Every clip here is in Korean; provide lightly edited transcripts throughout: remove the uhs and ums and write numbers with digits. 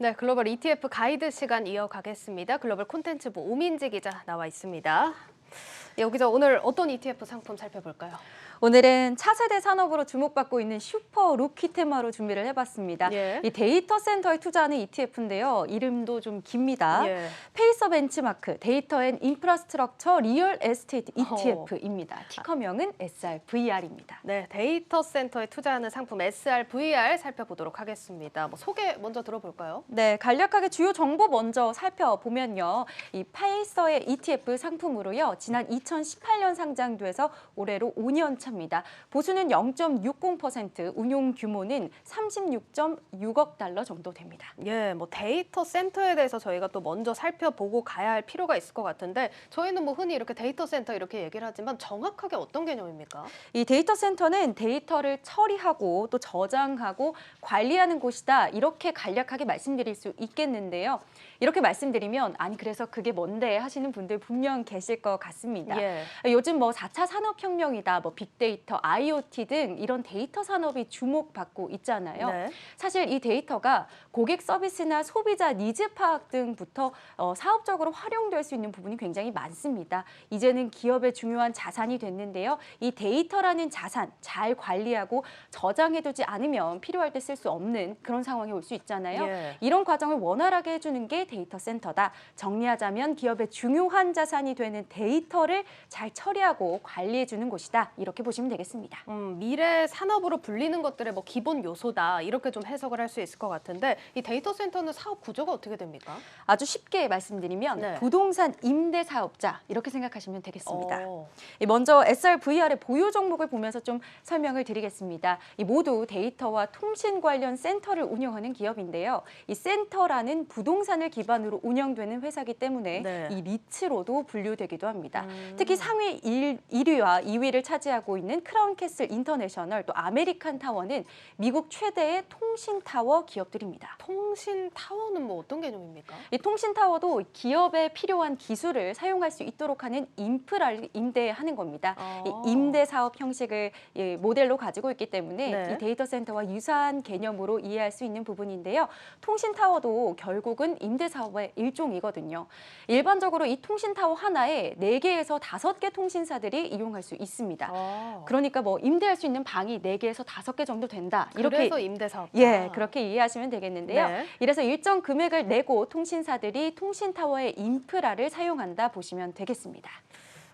네, 글로벌 ETF 가이드 시간 이어가겠습니다. 글로벌 콘텐츠부 오민지 기자 나와 있습니다. 여기서 오늘 어떤 ETF 상품 살펴볼까요? 오늘은 차세대 산업으로 주목받고 있는 슈퍼 루키 테마로 준비를 해봤습니다. 예. 이 데이터 센터에 투자하는 ETF인데요. 이름도 좀 깁니다. 예. 페이서 벤치마크 데이터 앤 인프라스트럭처 리얼 에스테이트 ETF입니다. 티커명은 SRVR입니다. 네, 데이터 센터에 투자하는 상품 SRVR 살펴보도록 하겠습니다. 소개 먼저 들어볼까요? 네, 간략하게 주요 정보 먼저 살펴보면요. 이 페이서의 ETF 상품으로요. 지난 2018년 상장돼서 올해로 5년 차입니다. 보수는 0.60%, 운용 규모는 36.6억 달러 정도 됩니다. 예, 데이터 센터에 대해서 저희가 또 먼저 살펴보고 가야 할 필요가 있을 것 같은데 저희는 흔히 이렇게 데이터 센터 이렇게 얘기를 하지만 정확하게 어떤 개념입니까? 이 데이터 센터는 데이터를 처리하고 또 저장하고 관리하는 곳이다. 이렇게 간략하게 말씀드릴 수 있겠는데요. 이렇게 말씀드리면 아니 그래서 그게 뭔데 하시는 분들 분명 계실 것 같습니다. 예. 요즘 4차 산업혁명이다, 빅데이터, IoT 등 이런 데이터 산업이 주목받고 있잖아요. 네. 사실 이 데이터가 고객 서비스나 소비자 니즈 파악 등부터 사업적으로 활용될 수 있는 부분이 굉장히 많습니다. 이제는 기업의 중요한 자산이 됐는데요. 이 데이터라는 자산 잘 관리하고 저장해두지 않으면 필요할 때 쓸 수 없는 그런 상황이 올 수 있잖아요. 예. 이런 과정을 원활하게 해주는 게 데이터 센터다. 정리하자면 기업의 중요한 자산이 되는 데이터를 잘 처리하고 관리해주는 곳이다. 이렇게 보시면 되겠습니다. 미래 산업으로 불리는 것들의 기본 요소다. 이렇게 좀 해석을 할 수 있을 것 같은데 이 데이터 센터는 사업 구조가 어떻게 됩니까? 아주 쉽게 말씀드리면 네. 부동산 임대 사업자 이렇게 생각하시면 되겠습니다. 어. 먼저 SRVR의 보유 종목을 보면서 좀 설명을 드리겠습니다. 이 모두 데이터와 통신 관련 센터를 운영하는 기업인데요. 이 센터라는 부동산을 기반으로 운영되는 회사이기 때문에 네. 이 리츠로도 분류되기도 합니다. 특히 상위 1위와 2위를 차지하고 있는 크라운캐슬 인터내셔널 또 아메리칸 타워는 미국 최대의 통신 타워 기업들입니다. 통신 타워는 어떤 개념입니까? 이 통신 타워도 기업에 필요한 기술을 사용할 수 있도록 하는 인프라를 임대하는 겁니다. 이 임대 사업 형식을 모델로 가지고 있기 때문에 네. 이 데이터 센터와 유사한 개념으로 이해할 수 있는 부분인데요. 통신 타워도 결국은 임대 사업의 일종이거든요. 일반적으로 이 통신 타워 하나에 4개에서 5개 통신사들이 이용할 수 있습니다. 그러니까 임대할 수 있는 방이 4개에서 5개 정도 된다. 이렇게 그래서 임대 사업. 그렇게 이해하시면 되겠는데요. 네. 이래서 일정 금액을 내고 통신사들이 통신타워의 인프라를 사용한다 보시면 되겠습니다.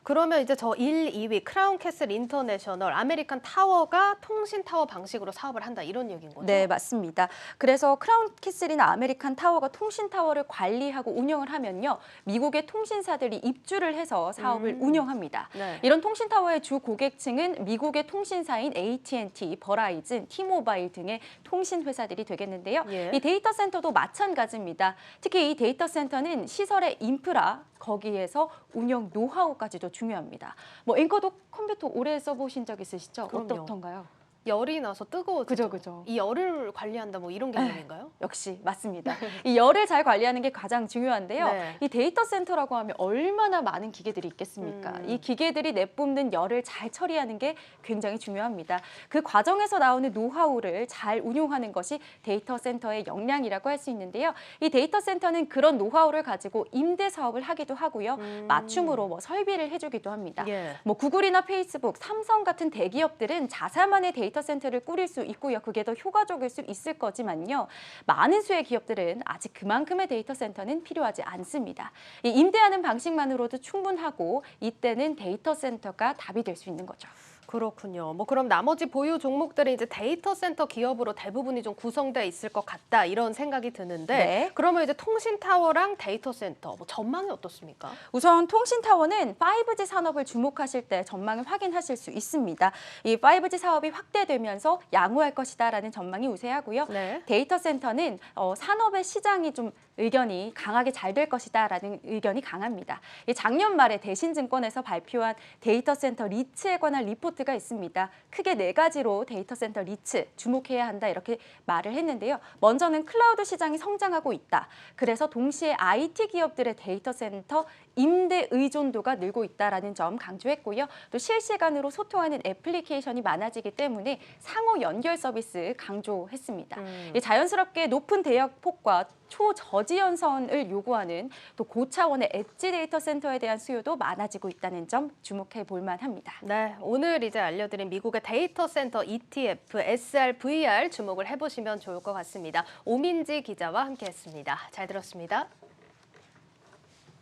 그러면 이제 저 1, 2위 크라운캐슬 인터내셔널 아메리칸 타워가 통신 타워 방식으로 사업을 한다 이런 얘기인 거죠? 네, 맞습니다. 그래서 크라운캐슬이나 아메리칸 타워가 통신 타워를 관리하고 운영을 하면요. 미국의 통신사들이 입주를 해서 사업을 운영합니다. 네. 이런 통신 타워의 주 고객층은 미국의 통신사인 AT&T, 버라이즌, T모바일 등의 통신 회사들이 되겠는데요. 예. 이 데이터 센터도 마찬가지입니다. 특히 이 데이터 센터는 시설의 인프라, 거기에서 운영 노하우까지도 중요합니다. 앵커도 컴퓨터 오래 써보신 적 있으시죠? 그럼요. 어떻던가요? 열이 나서 뜨거워지죠. 그죠. 이 열을 관리한다 이런 개념인가요? 역시 맞습니다. 이 열을 잘 관리하는 게 가장 중요한데요. 네. 이 데이터 센터라고 하면 얼마나 많은 기계들이 있겠습니까? 이 기계들이 내뿜는 열을 잘 처리하는 게 굉장히 중요합니다. 그 과정에서 나오는 노하우를 잘 운용하는 것이 데이터 센터의 역량이라고 할 수 있는데요. 이 데이터 센터는 그런 노하우를 가지고 임대 사업을 하기도 하고요. 맞춤으로 설비를 해주기도 합니다. 예. 구글이나 페이스북, 삼성 같은 대기업들은 자사만의 데이터 센터를 꾸릴 수 있고요. 그게 더 효과적일 수 있을 거지만요. 많은 수의 기업들은 아직 그만큼의 데이터 센터는 필요하지 않습니다. 이 임대하는 방식만으로도 충분하고 이때는 데이터 센터가 답이 될 수 있는 거죠. 그렇군요. 그럼 나머지 보유 종목들이 이제 데이터 센터 기업으로 대부분이 좀 구성돼 있을 것 같다 이런 생각이 드는데 네. 그러면 이제 통신 타워랑 데이터 센터 전망이 어떻습니까? 우선 통신 타워는 5G 산업을 주목하실 때 전망을 확인하실 수 있습니다. 이 5G 사업이 확대되면서 양호할 것이다라는 전망이 우세하고요. 네. 데이터 센터는 산업의 시장이 좀 의견이 강하게 잘 될 것이다라는 의견이 강합니다. 작년 말에 대신증권에서 발표한 데이터 센터 리츠에 관한 리포트가 있습니다. 크게 4가지로 데이터 센터 리츠 주목해야 한다 이렇게 말을 했는데요. 먼저는 클라우드 시장이 성장하고 있다. 그래서 동시에 IT 기업들의 데이터 센터 임대 의존도가 늘고 있다라는 점 강조했고요. 또 실시간으로 소통하는 애플리케이션이 많아지기 때문에 상호 연결 서비스 강조했습니다. 자연스럽게 높은 대역폭과 초저지연선을 요구하는 또 고차원의 엣지 데이터 센터에 대한 수요도 많아지고 있다는 점 주목해 볼 만합니다. 네, 오늘 이제 알려드린 미국의 데이터 센터 ETF, SRVR 주목을 해보시면 좋을 것 같습니다. 오민지 기자와 함께했습니다. 잘 들었습니다.